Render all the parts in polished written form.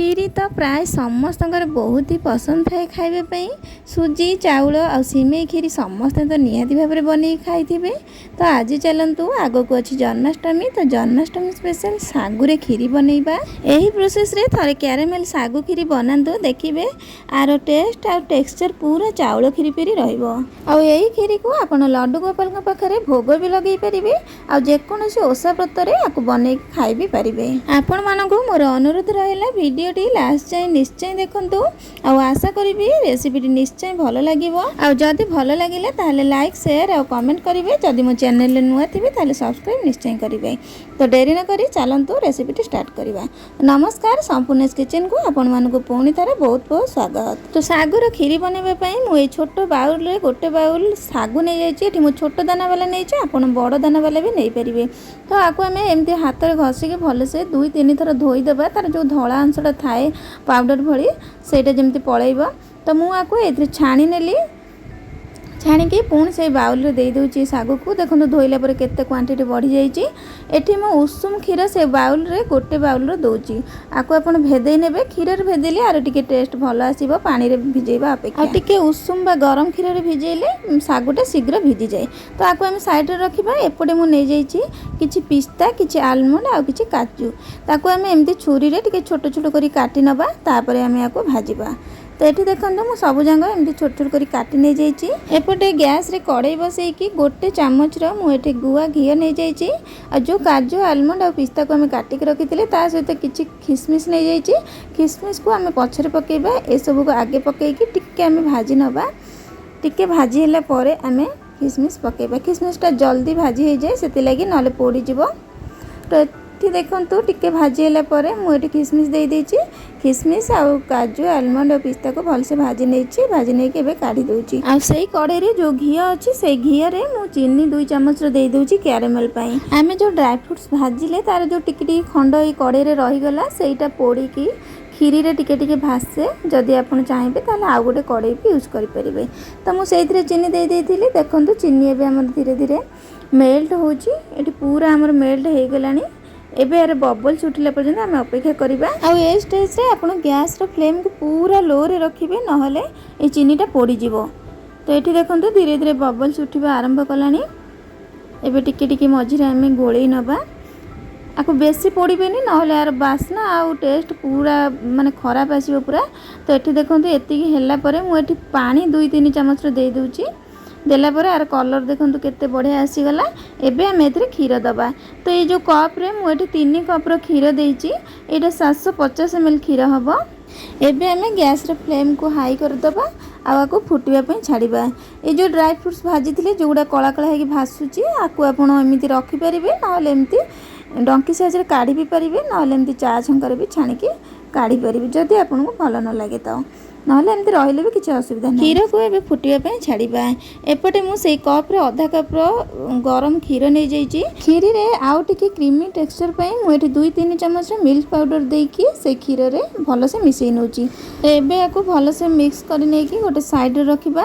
खीरी तो प्राय समस्त बहुत ही पसंद थाए खाइबा सुजी चाउल आ सिमेई खीरी समस्ते तो निहाती भाव में बन खाई तो आज चलतु आग को अच्छी जन्माष्टमी तो जन्माष्टमी स्पेशल सागुरे खीरी बनैबा। यही प्रोसेस रे थरे कैरामेल सागु खीरी बनातु देखिए आर टेस्ट आ टेक्सचर पूरा चाउल खीरी पेरी रहिबो। आ यही खीरी को आपण लड्डू गोपाल पाखरे भोग भी लगे पारे आ जेकोसी ओषा व्रत में बन खाई भी पारे। आपण मानकु मोर अनुरोध रहा वीडियोटी लास्ट जाए निश्चय देखंतु आ आशा करी रेसिपीटी निश्चय भल लगे आदि भल लगे ताहले लाइक शेयर और कमेंट करेंगे। जदि मो चैनल नुआ थे ताहले सब्सक्राइब निश्चय करेंगे। तो डेरी न करी चलतु रेसिपीटी स्टार्ट करवा। नमस्कार संपूर्ण किचन को आपण मानकु पुणी थरे बहुत बहुत स्वागत। तो सागुर खीरी बनवाई मुझे छोट बाउल रे गोटे बाउल सागु नहीं जाइए मु छोट दाना वाला नहीं आपण बड़ दाना वाला भी नहीं पारे। तो आपको आम एमती हाथ में घसिकी भलसे 2-3 थर धोईदेवा तार जो धला अंशटा थाए पाउडर भली सेटा जमती पलैब। तो मुझे छाणी नेली छाणिकी पुणी से बाउल रे दे दूची सागु को देखो धोइला पर केते क्वांटिटी बढ़ी जाइए। एठी मो उषुम क्षीर से बाउल रे गोटे बाउल रे दउची आको आपण भेदेई नेबे। क्षीर रे भेदेले आरो टिके टेस्ट भल आसीबो पानी रे भिजेबा अपेक्षा आ टिके उषुम बा गरम क्षीर रे भिजेले सागुटा शीघ्र भिजी जाए। तो आको हम साइड रे रखिबा। एपटे मु नै जाइची किछि पिस्ता किछि आलमंड आ किछि काजू ताको हम एमती छुरी रे टिके छोट छोट करी काटी नबा तापरे हम याको भाजिबा। तो ये देखो मुझे सब जंग एमती छोट छोट कर काटी नहीं जाइए। एपटे गैस रे कड़ाई बसैकी गोटे चामच मुझे गुआ घी नहीं जाइए और जो काजू आलमंड और पिस्ता को आम काटिक रखी ता सहित किसी खिसमिश नहीं जाइए। खिसमिश को आम पछरे पकेबा ए सब को आगे पकईकी टिके आम भाजी नबा। टिके भाजी होला परे आम खिसमिश पकेबा। खिसमिशटा जल्दी भाजी हो जाए से लगी ना पोड़ी जीव। तो देखो टिके भाजी होला परे मुझे खिसमिश दे देछि। खिसमिश आ काजू आलमंड और पिस्ता को भलसे भाजी नहीं भाजी नहीं के काढ़ी दूची। आ सही कड़े रे जो घी अच्छी से घी रे मु चीनी 2 चामच दे दूची कैरामेल पाई। आमे जो ड्राई फ्रूट्स भाजिले तार जो टिके खंड ई कड़े रे रही गला सेटा पोड़ी की खीरी रे टिके टिके भासे। जदि आपण चाहिए ताले आ गोटे कड़े भी यूज करि परिबे। तो मु सेइथरे चीनी दे देथिली। देखंतु चीनी एबे हमर धीरे धीरे मेल्ट होची। एटी पूरा हमर मेल्ट हे गलानी। एबे यार बबल्स उठिला पर्यंत आम अपेक्षा करवा। आउ ए स्टेज रे आपण गैस रो फ्लेम को पूरा लो रे रखिबे नहले ए चीनीटा पोड़ी जीवो। तो एठी देखंतु धीरे धीरे बबल्स उठिबा आरंभ कलानी। एबे टिके टिके मझिरे आम गोळेई नबा। आको बेसी पोड़ीबेनी नहले यार बास्ना आउ टेस्ट पूरा माने खराब आसीबो पूरा। तो एठी देखंतु एतिकी हेला परे मु एठी पानी 2-3 चामच दे दूची। देला पर यार कलर देखंतु केते बढ़िया आसीगला। एबे हम एथरे क्षीर दबा। तो ये जो कप रे मुझे 3 कप रो क्षीर देइची। एटा 750 ml क्षीर हबो। एबे हमें गैस रे फ्लेम को हाई कर दबा आको फुटिबा पई छाड़ीबा। ये जो ड्राई फ्रूट्स भाजी थिले जोगुडा कला कला हेकी भासुची आको आपण एमिति रखि परिबे नहले एमिति डंकी साइज रे काढ़ी भी परिबे नहले एमिति चा छंकर भी छाणिकी काढ़ी परिबे जदि आपन को भल न लागे तो नहले एमती रहिले भी किसी असुविधा नहीं। क्षीर को एबे फुटिबा छाड़ीबा। एपटे मु से कप रे आधा कप रो गरम क्षीर नहीं जाइए। खीरी रे आउ टिके क्रीमी टेक्सचर पई मु एठी 2-3 चामच मिल्क पाउडर देकी से क्षीर रे भलसे मिसई नउची। एबे याको भलसे मिक्स करि नै कि गोटे साइड रे रखिबा।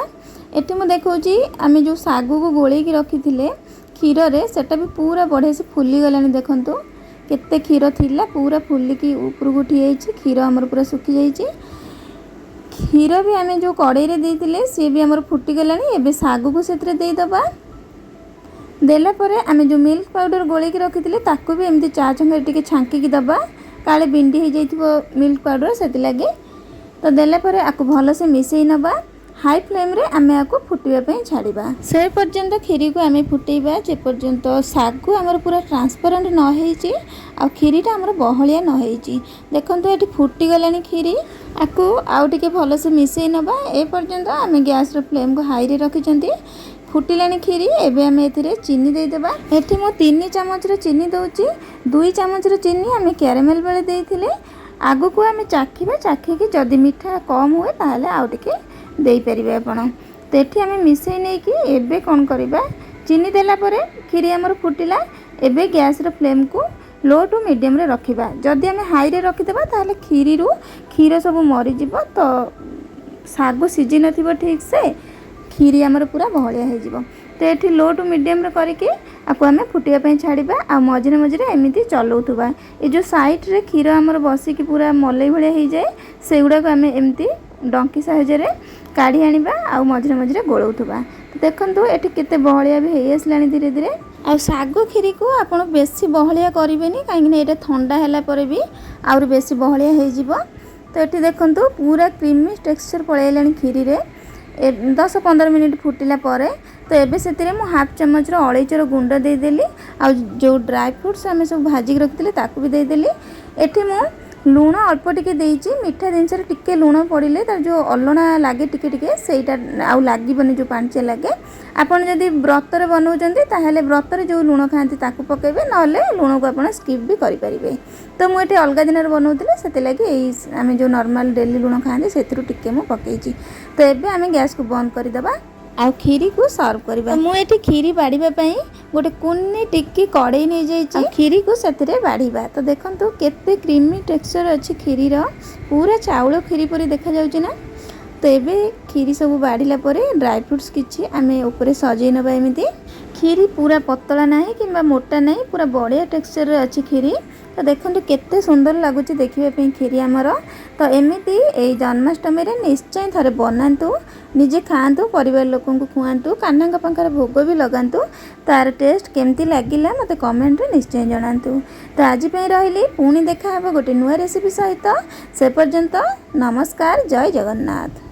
एठी मु देखौची आमे जो सागु को गोळेई की रखिथिले क्षीर रे सेटा भी पूरा बढ़े से फुली गलानी। देखंतु केते क्षीर थिला पूरा फुली की ऊपर उठी जाइए। क्षीर हमर पूरा सुखी जाइए। क्षीर भी आम जो कड़े देते सी भी आमर फुटी गलानी। एबे सागु को सेतरे दे दबा। देला परे आम जो मिल्क पाउडर गोले की रखी ताकू भी एमती चा छंगे टिके छांकी दबा काले बिंडी हो जाइथिबो मिल्क पाउडर सेति लागे। तो देला परे आको भल से मिसई नबा। हाई फ्लेम रे आमे आको फुटिबा पई छाड़ीबा। से पर्यंत खीरी को आमे फुटेइबा जे पर्यंत सागु हमर पूरा ट्रांसपेरेंट न होईची आ खीरीटा हमर बहलिया न होईची। देखंतु एठी फुटी गलानी खीरी आको आउ टिके भल से मिसई नबा। ए पर्यंत आमे गैस रे फ्लेम को हाई रे रखिचंती। फुटिलानी खीरी। एबे आमे एथिरे चीनी दे देबा। एठी मो 3 चामच रे चीनी दउची। 2 चामच रे चीनी आमे कैरामेल बेले देइथिले। आगु को आमे चाखिबा। चाखिकी जदी मिठा कम हुए ताहले आउ टिके देई परिबे आपण। तो एठी आमे मिसई नै कि एबे कोन करिबा चीनी देला परे खीरी हमर फुटिला। एबे गैस रे फ्लेम को लो टू मीडियम रे रखिबा। जदी आमे हाई रे रखिदेबा ताहले खीरी रु क्षीर सब मरि जिवो। तो सागु सिझी नथिबो ठीक से खीरी हमर पूरा बहलिया हो जिवो। तो ये लो टू मीडियम करके आपको आम फुटापी छाड़ा आ मझे मझे एमती चलाऊा। ये जो साइड्रे क्षीर आमर बसिक पूरा मलई भाया हो जाए से गुड़ाक आम एमती डंकी साहाय्य काढ़ी आनिबा आ मझे मझे गोलाउथुबा। तो देखंतु एठी केते बहलिया भी हेई आसलानी धीरे धीरे। आ सागो खीरी को आपण बेसी बहलिया करिवेनी काहेकि एटा ठंडा हैला परे भी आउर बेसी बहलिया हेई जिवो। तो ये देखंतु पूरा क्रीमी टेक्सचर पळैलानी खीरी रे 10-15 मिनिट फुटिला परे। तो एबे सेतिरे मु हाफ चम्मच अलैचर गुंड देदेली आ जो ड्राई फ्रूट्स आम सब भाजिक रखिले ताकू भी देदेली। एठी मु लुण अल्प टिके देइछि मीठा जिनस टिके लुण पड़िले तार जो अलणा लागे टिके टिके सेटा आउ लागबनी जो पांचे लागे। आपन जदि व्रतर बनाउछन्ती ताहेले व्रतर जो लुण खाआंती ताकू पकेबे नले लुण को आपन स्किप भी करि परिबे। तो मु एठी अलगा दिन बनाउतिले सेते लागे एई आमे जो नॉर्मल डेली लुण खाआंती सेथिरु टिके मु पकेइछि। तो एबे आमे गैस को बंद करि दबा आ खीरी को सर्व करबा। मु एठी खीरी बाड़ीबा पई गोटे कुन्नी टिक्की कड़ाई नहीं जाइछि खीरी को सेतिरे बाड़ीबा। तो देखंतु केते क्रीमी टेक्सचर अछि खीरी रो पूरा चाउल खीरी परी देखा जाउछि ना। तो एबे खीरी सब बाड़ीला परे ड्राई फ्रूट्स किछि आमे ऊपर सजै नबा। एमिति खीरी पूरा पतला नाही किंबा मोटा नाही पूरा बढ़िया टेक्सचर अछि खीरी। तो देखंतु केते सुंदर लागुछि देखिबा पई खीरी हमर। तो एमिति ए जन्माष्टमी रे निश्चय थरे बनांतु निजे खाआंतु परिवार लोकन को खुआंतु कान्हांग पाखर भोग भी लगांतु। तार टेस्ट केमती लागिला मते कमेंट रे निश्चय जणांतु। तो आज पई रहिली पुणी देखा हबो गोटे नुवा रेसिपी सहित। से पर्यंत नमस्कार जय जगन्नाथ।